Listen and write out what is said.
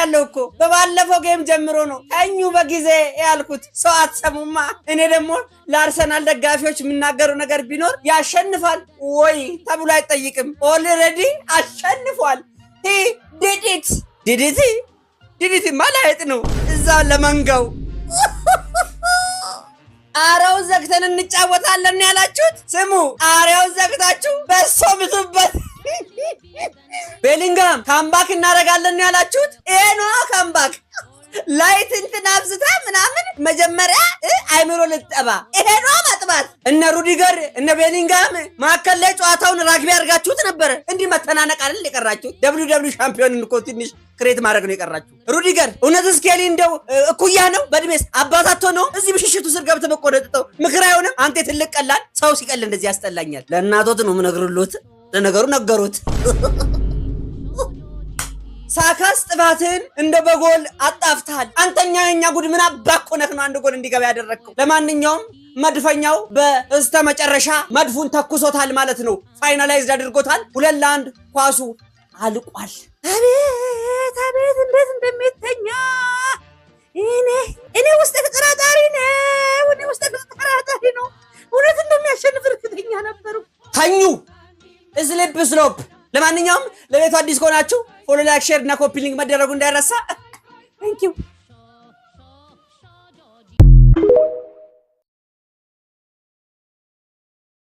ነግሬያለሁ እኮ በባለፈው ጌም ጀምሮ ነው ተኙ በጊዜ ያልኩት። ሰው አትሰሙማ። እኔ ደግሞ ለአርሰናል ደጋፊዎች የምናገረው ነገር ቢኖር ያሸንፋል ወይ ተብሎ አይጠይቅም። ኦልሬዲ አሸንፏል። ዲዲቲ ማላየት ነው እዛ ለመንጋው። አሬው ዘግተን እንጫወታለን ያላችሁት ስሙ። አሬው ዘግታችሁ በሶ ምቱበት። ቤሊንጋም ካምባክ እናደርጋለን ያላችሁት ይሄ ነው ካምባክ። ላይት እንትን አብዝታ ምናምን መጀመሪያ አይምሮ ልጠባ ይሄ ነው ማጥባት። እነ ሩዲገር እነ ቤሊንጋም ማከለ ጨዋታውን ራግቢ አድርጋችሁት ነበር። እንዲህ መተናነቅ አይደል የቀራችሁ? ደብሊው ሻምፒዮን እንኮ ትንሽ ክሬት ማድረግ ነው የቀራችሁ። ሩዲገር እውነት ስኬሊ እንደው እኩያ ነው በእድሜስ አባታቶ ነው እዚህ ብሽሽቱ ስር ገብተ መቆረጥጠው ምክር አይሆንም። አንተ ትልቅ ቀላል ሰው ሲቀል እንደዚህ ያስጠላኛል። ለእናቶት ነው ምነግሩሎት። ለነገሩ ነገሩት። ሳካስ ጥፋትን እንደ በጎል አጣፍታል። አንተኛ የኛ ጉድ ምን አባኮነክ ነው አንድ ጎል እንዲገባ ያደረግከው? ለማንኛውም መድፈኛው በስተ መጨረሻ መድፉን ተኩሶታል ማለት ነው። ፋይናላይዝድ አድርጎታል። 2-1 ኳሱ አልቋል። አቤት እንዴት እንደሚተኛ እኔ ውስጥ ተጠራጣሪ ነው። እውነት እንደሚያሸንፍ እርግጠኛ ነበሩ። ተኙ ስሊፕ ስሎፕ። ለማንኛውም ለቤቱ አዲስ ከሆናችሁ ፎሎ፣ ላይክ፣ ሼር እና ኮፒ ሊንክ መደረጉ እንዳይረሳ። ታንኪዩ